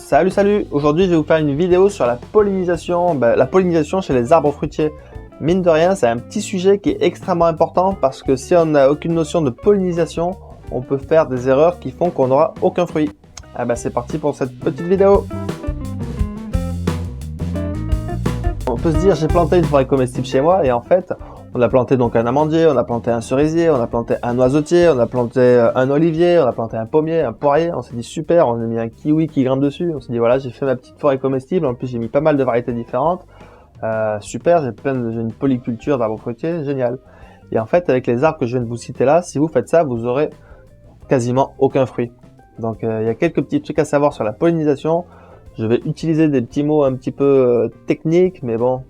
Salut! Aujourd'hui, je vais vous faire une vidéo sur la pollinisation. La pollinisation chez les arbres fruitiers. Mine de rien, c'est un petit sujet qui est extrêmement important parce que si on n'a aucune notion de pollinisation, on peut faire des erreurs qui font qu'on n'aura aucun fruit. C'est parti pour cette petite vidéo. On peut se dire, j'ai planté une forêt comestible chez moi et en fait, on a planté donc un amandier, on a planté un cerisier, on a planté un noisetier, on a planté un olivier, on a planté un pommier, un poirier. On s'est dit super, on a mis un kiwi qui grimpe dessus. On s'est dit voilà, j'ai fait ma petite forêt comestible. En plus, j'ai mis pas mal de variétés différentes. Super, j'ai une polyculture d'arbres fruitiers, génial. Et en fait, avec les arbres que je viens de vous citer là, si vous faites ça, vous aurez quasiment aucun fruit. Donc, il y a quelques petits trucs à savoir sur la pollinisation. Je vais utiliser des petits mots un petit peu techniques, mais bon,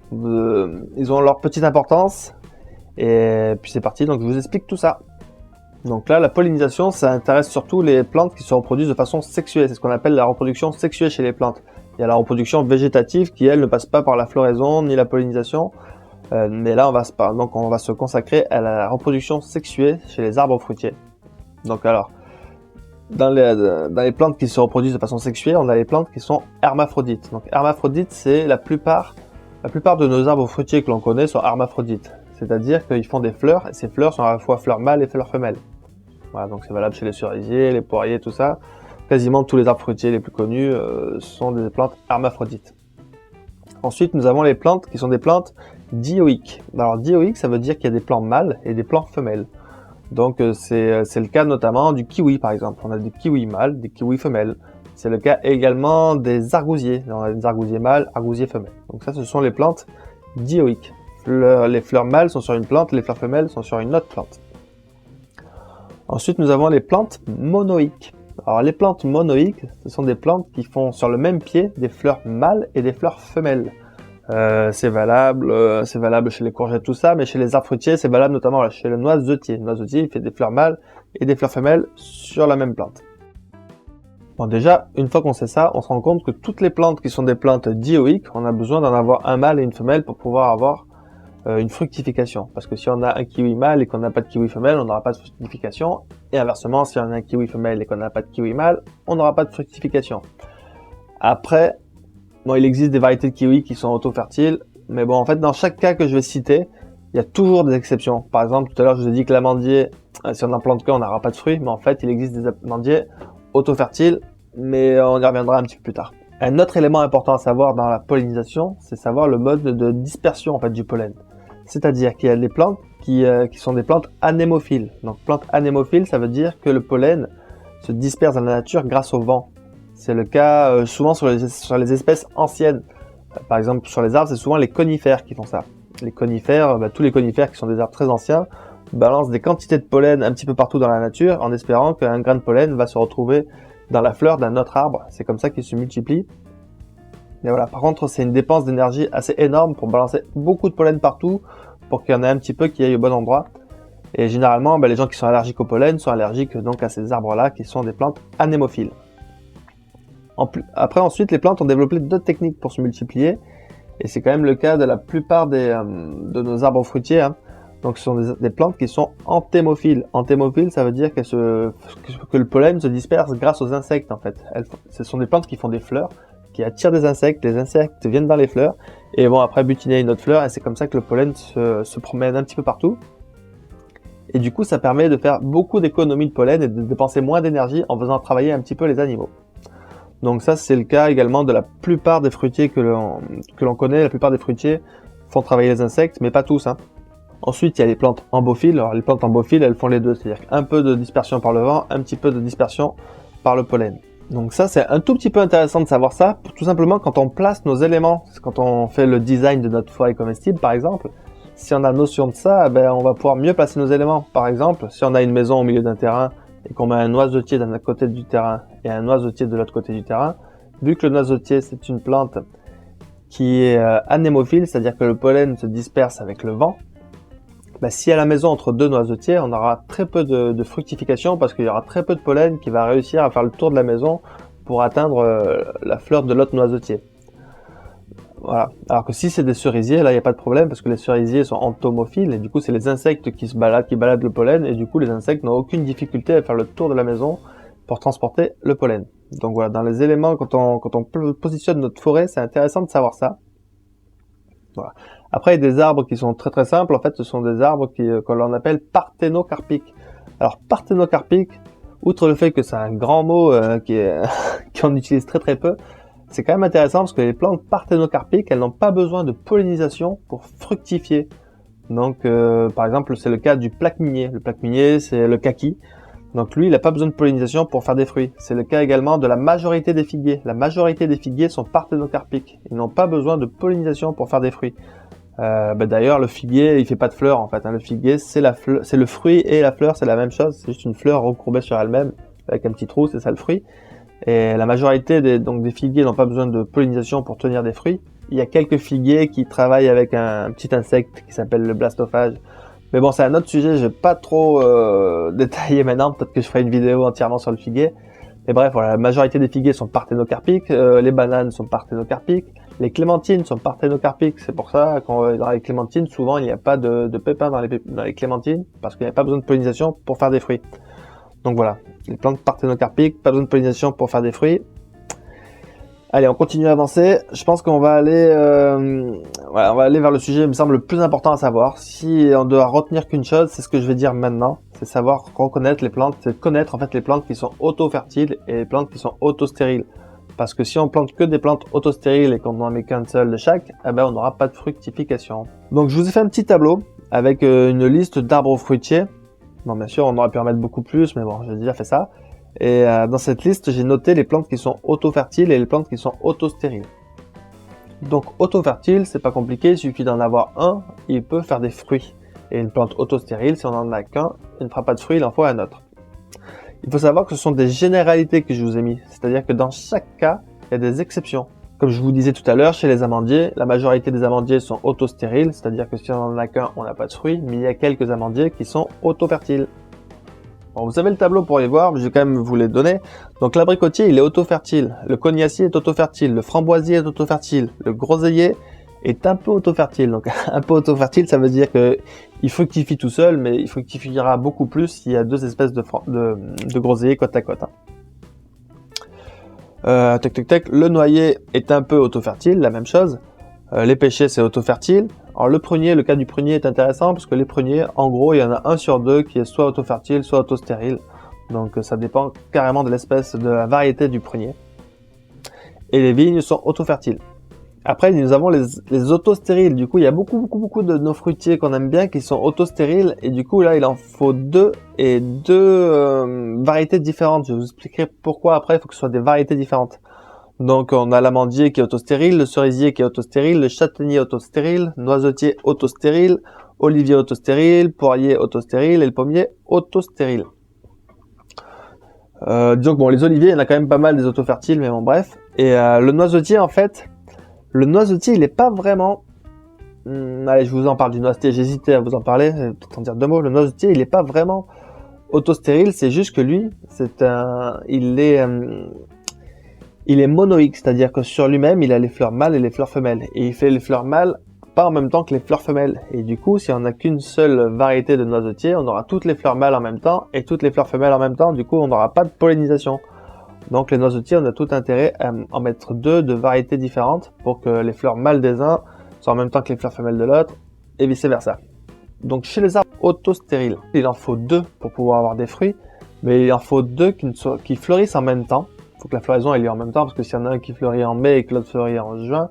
ils ont leur petite importance. Et puis c'est parti, donc je vous explique tout ça. Donc là, la pollinisation, ça intéresse surtout les plantes qui se reproduisent de façon sexuée. C'est ce qu'on appelle la reproduction sexuée chez les plantes. Il y a la reproduction végétative qui, elle, ne passe pas par la floraison ni la pollinisation. Mais là, on va se consacrer à la reproduction sexuée chez les arbres fruitiers. Donc alors, dans les plantes qui se reproduisent de façon sexuée, on a les plantes qui sont hermaphrodites. Donc hermaphrodite, c'est la plupart de nos arbres fruitiers que l'on connaît sont hermaphrodites. C'est-à-dire qu'ils font des fleurs, et ces fleurs sont à la fois fleurs mâles et fleurs femelles. Voilà, donc c'est valable chez les cerisiers, les poiriers, tout ça. Quasiment tous les arbres fruitiers les plus connus sont des plantes hermaphrodites. Ensuite, nous avons les plantes qui sont des plantes dioïques. Alors dioïques, ça veut dire qu'il y a des plants mâles et des plants femelles. Donc c'est le cas notamment du kiwi par exemple. On a des kiwis mâles, des kiwis femelles. C'est le cas également des argousiers. On a des argousiers mâles, argousiers femelles. Donc ça, ce sont les plantes dioïques. Les fleurs mâles sont sur une plante, les fleurs femelles sont sur une autre plante. Ensuite, nous avons les plantes monoïques. Alors, les plantes monoïques, ce sont des plantes qui font sur le même pied des fleurs mâles et des fleurs femelles. C'est valable chez les courgettes, tout ça, mais chez les arbres fruitiers, c'est valable notamment chez le noisetier. Le noisetier, il fait des fleurs mâles et des fleurs femelles sur la même plante. Bon, déjà, une fois qu'on sait ça, on se rend compte que toutes les plantes qui sont des plantes dioïques, on a besoin d'en avoir un mâle et une femelle pour pouvoir avoir une fructification. Parce que si on a un kiwi mâle et qu'on n'a pas de kiwi femelle, on n'aura pas de fructification. Et inversement, si on a un kiwi femelle et qu'on n'a pas de kiwi mâle, on n'aura pas de fructification. Après, bon, il existe des variétés de kiwi qui sont auto-fertiles. Mais bon, en fait, dans chaque cas que je vais citer, il y a toujours des exceptions. Par exemple, tout à l'heure, je vous ai dit que l'amandier, si on en plante qu'un, on n'aura pas de fruits. Mais en fait, il existe des amandiers auto-fertiles. Mais on y reviendra un petit peu plus tard. Un autre élément important à savoir dans la pollinisation, c'est savoir le mode de dispersion en fait, du pollen. C'est-à-dire qu'il y a des plantes qui sont des plantes anémophiles. Donc plantes anémophiles, ça veut dire que le pollen se disperse dans la nature grâce au vent. C'est le cas souvent sur les espèces anciennes. Par exemple, sur les arbres, c'est souvent les conifères qui font ça. Les conifères, tous les conifères qui sont des arbres très anciens, balancent des quantités de pollen un petit peu partout dans la nature en espérant qu'un grain de pollen va se retrouver dans la fleur d'un autre arbre. C'est comme ça qu'ils se multiplient. Mais voilà, par contre, c'est une dépense d'énergie assez énorme pour balancer beaucoup de pollen partout, pour qu'il y en ait un petit peu qui aille au bon endroit. Et généralement, les gens qui sont allergiques au pollen sont allergiques donc à ces arbres-là, qui sont des plantes anémophiles. Ensuite, les plantes ont développé d'autres techniques pour se multiplier, et c'est quand même le cas de la plupart de nos arbres fruitiers. Donc ce sont des plantes qui sont antémophiles. Antémophiles, ça veut dire que le pollen se disperse grâce aux insectes en fait. Ce sont des plantes qui font des fleurs, qui attirent des insectes, les insectes viennent dans les fleurs et vont après butiner une autre fleur et c'est comme ça que le pollen se promène un petit peu partout. Et du coup ça permet de faire beaucoup d'économies de pollen et de dépenser moins d'énergie en faisant travailler un petit peu les animaux. Donc ça c'est le cas également de la plupart des fruitiers que l'on connaît. La plupart des fruitiers font travailler les insectes, mais pas tous. Ensuite, il y a les plantes ambophiles. Alors, les plantes ambophiles, elles font les deux. C'est-à-dire un peu de dispersion par le vent, un petit peu de dispersion par le pollen. Donc ça, c'est un tout petit peu intéressant de savoir ça. Tout simplement, quand on place nos éléments, quand on fait le design de notre forêt comestible, par exemple, si on a notion de ça, on va pouvoir mieux placer nos éléments. Par exemple, si on a une maison au milieu d'un terrain et qu'on met un noisetier d'un côté du terrain et un noisetier de l'autre côté du terrain, vu que le noisetier, c'est une plante qui est anémophile, c'est-à-dire que le pollen se disperse avec le vent, si à la maison entre deux noisetiers, on aura très peu de fructification parce qu'il y aura très peu de pollen qui va réussir à faire le tour de la maison pour atteindre la fleur de l'autre noisetier. Voilà. Alors que si c'est des cerisiers, là il n'y a pas de problème parce que les cerisiers sont entomophiles et du coup c'est les insectes qui baladent le pollen et du coup les insectes n'ont aucune difficulté à faire le tour de la maison pour transporter le pollen. Donc voilà, dans les éléments, quand on positionne notre forêt, c'est intéressant de savoir ça. Voilà. Après, il y a des arbres qui sont très très simples. En fait, ce sont des arbres que l'on appelle parthénocarpiques. Alors, parthénocarpique, outre le fait que c'est un grand mot qu'on utilise très très peu, c'est quand même intéressant parce que les plantes parthénocarpiques, elles n'ont pas besoin de pollinisation pour fructifier. Donc, par exemple, c'est le cas du plaque minier. Le plaque minier, c'est le kaki. Donc lui, il n'a pas besoin de pollinisation pour faire des fruits. C'est le cas également de la majorité des figuiers. La majorité des figuiers sont parthénocarpiques. Ils n'ont pas besoin de pollinisation pour faire des fruits. D'ailleurs, le figuier, il fait pas de fleurs en fait. Le figuier, c'est le fruit et la fleur, c'est la même chose. C'est juste une fleur recourbée sur elle-même avec un petit trou, c'est ça le fruit. Et la majorité des figuiers n'ont pas besoin de pollinisation pour tenir des fruits. Il y a quelques figuiers qui travaillent avec un petit insecte qui s'appelle le blastophage. Mais bon, c'est un autre sujet, je vais pas trop détailler maintenant, peut-être que je ferai une vidéo entièrement sur le figuier. Mais bref, voilà, la majorité des figuiers sont parthénocarpiques, les bananes sont parthénocarpiques, les clémentines sont parthénocarpiques, c'est pour ça que dans les clémentines, souvent il n'y a pas de pépins dans les clémentines, parce qu'il n'y a pas besoin de pollinisation pour faire des fruits. Donc voilà, les plantes parthénocarpiques, pas besoin de pollinisation pour faire des fruits. Allez, on continue à avancer. Je pense qu'on va aller, on va aller vers le sujet, il me semble, le plus important à savoir. Si on doit retenir qu'une chose, c'est ce que je vais dire maintenant. C'est savoir reconnaître les plantes, c'est connaître en fait les plantes qui sont auto-fertiles et les plantes qui sont auto-stériles. Parce que si on plante que des plantes auto-stériles et qu'on n'en met qu'un seul de chaque, on n'aura pas de fructification. Donc je vous ai fait un petit tableau avec une liste d'arbres fruitiers. Bon, bien sûr, on aurait pu en mettre beaucoup plus, mais bon, j'ai déjà fait ça. Et dans cette liste, j'ai noté les plantes qui sont auto-fertiles et les plantes qui sont auto-stériles. Donc auto-fertile, c'est pas compliqué, il suffit d'en avoir un, il peut faire des fruits. Et une plante auto-stérile, si on n'en a qu'un, il ne fera pas de fruits, il en faut un autre. Il faut savoir que ce sont des généralités que je vous ai mis, c'est-à-dire que dans chaque cas, il y a des exceptions. Comme je vous disais tout à l'heure, chez les amandiers, la majorité des amandiers sont auto-stériles, c'est-à-dire que si on n'en a qu'un, on n'a pas de fruits, mais il y a quelques amandiers qui sont auto-fertiles. Bon, vous avez le tableau pour les voir, mais je vais quand même vous les donner. Donc l'abricotier, il est auto-fertile, le cognacier est auto-fertile, le framboisier est auto-fertile, le groseillier est un peu auto-fertile. Donc un peu auto-fertile, ça veut dire que il fructifie tout seul, mais il fructifiera beaucoup plus s'il y a deux espèces de groseilliers côte à côte. Le noyer est un peu auto-fertile, la même chose. Les pêchers, c'est auto-fertile. Alors le prunier, le cas du prunier est intéressant parce que les pruniers, en gros, il y en a 1 sur 2 qui est soit auto-fertile, soit auto-stérile. Donc ça dépend carrément de l'espèce, de la variété du prunier. Et les vignes sont auto-fertiles. Après, nous avons les auto-stériles. Du coup, il y a beaucoup de nos fruitiers qu'on aime bien qui sont auto-stériles. Et du coup, là, il en faut deux variétés différentes. Je vais vous expliquer pourquoi après, il faut que ce soit des variétés différentes. Donc, on a l'amandier qui est autostérile, le cerisier qui est autostérile, le châtaignier autostérile, noisetier autostérile, olivier autostérile, poirier autostérile et le pommier autostérile. Disons que bon, les oliviers, il y en a quand même pas mal des autofertiles, mais bon, bref. Et le noisetier, en fait, le noisetier, il est pas vraiment... allez, je vous en parle du noisetier, j'hésitais à vous en parler, peut-être en dire 2 mots. Le noisetier, il est pas vraiment autostérile, c'est juste que lui, il est monoïque, c'est-à-dire que sur lui-même, il a les fleurs mâles et les fleurs femelles. Et il fait les fleurs mâles pas en même temps que les fleurs femelles. Et du coup, si on n'a qu'une seule variété de noisetier, on aura toutes les fleurs mâles en même temps et toutes les fleurs femelles en même temps. Du coup, on n'aura pas de pollinisation. Donc les noisetiers, on a tout intérêt à en mettre 2 de variétés différentes pour que les fleurs mâles des uns soient en même temps que les fleurs femelles de l'autre et vice versa. Donc chez les arbres autostériles, il en faut 2 pour pouvoir avoir des fruits, mais il en faut 2 qui fleurissent en même temps. Il faut que la floraison ait lieu en même temps, parce que s'il y en a un qui fleurit en mai et que l'autre fleurit en juin,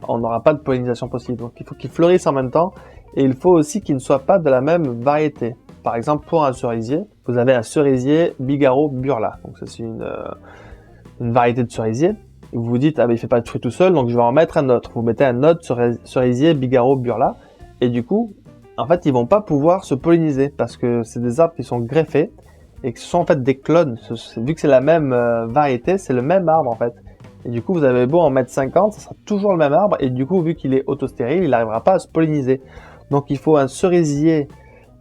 on n'aura pas de pollinisation possible. Donc il faut qu'ils fleurissent en même temps, et il faut aussi qu'ils ne soient pas de la même variété. Par exemple, pour un cerisier, vous avez un cerisier Bigarro Burla. Donc ça, c'est une variété de cerisier. Vous vous dites, ah ben il fait pas de fruits tout seul, donc je vais en mettre un autre. Vous mettez un autre cerisier Bigarro Burla, et du coup, en fait, ils vont pas pouvoir se polliniser, parce que c'est des arbres qui sont greffés, et que ce sont en fait des clones. Vu que c'est la même variété, c'est le même arbre en fait. Et du coup, vous avez beau en mettre 50, ça sera toujours le même arbre, et du coup, vu qu'il est autostérile, il n'arrivera pas à se polliniser. Donc il faut un cerisier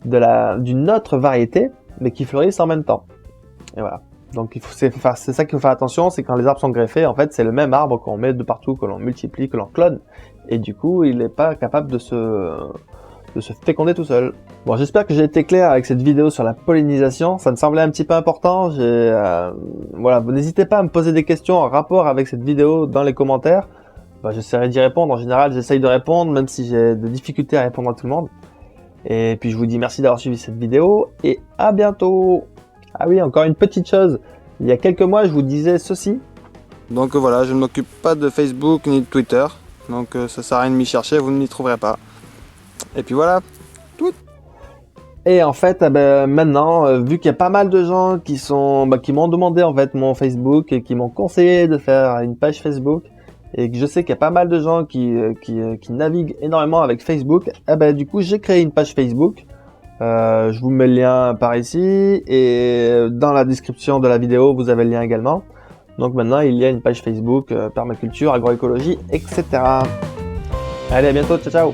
d'une autre variété, mais qui fleurisse en même temps. Et voilà. Donc c'est ça qu'il faut faire attention, c'est quand les arbres sont greffés, en fait, c'est le même arbre qu'on met de partout, que l'on multiplie, que l'on clone, et du coup, il n'est pas capable de se féconder tout seul. Bon, j'espère que j'ai été clair avec cette vidéo sur la pollinisation. Ça me semblait un petit peu important. Voilà, vous n'hésitez pas à me poser des questions en rapport avec cette vidéo dans les commentaires. Bah, j'essaierai d'y répondre. En général, j'essaye de répondre, même si j'ai des difficultés à répondre à tout le monde. Et puis, je vous dis merci d'avoir suivi cette vidéo et à bientôt. Ah oui, encore une petite chose. Il y a quelques mois, je vous disais ceci. Donc voilà, je ne m'occupe pas de Facebook ni de Twitter. Donc ça sert à rien de m'y chercher, vous ne m'y trouverez pas. Et puis voilà. Et en fait, maintenant, vu qu'il y a pas mal de gens qui m'ont demandé en fait mon Facebook et qui m'ont conseillé de faire une page Facebook, et que je sais qu'il y a pas mal de gens qui naviguent énormément avec Facebook, du coup j'ai créé une page Facebook. Je vous mets le lien par ici et dans la description de la vidéo vous avez le lien également. Donc maintenant il y a une page Facebook permaculture, agroécologie, etc. Allez, à bientôt, ciao ciao.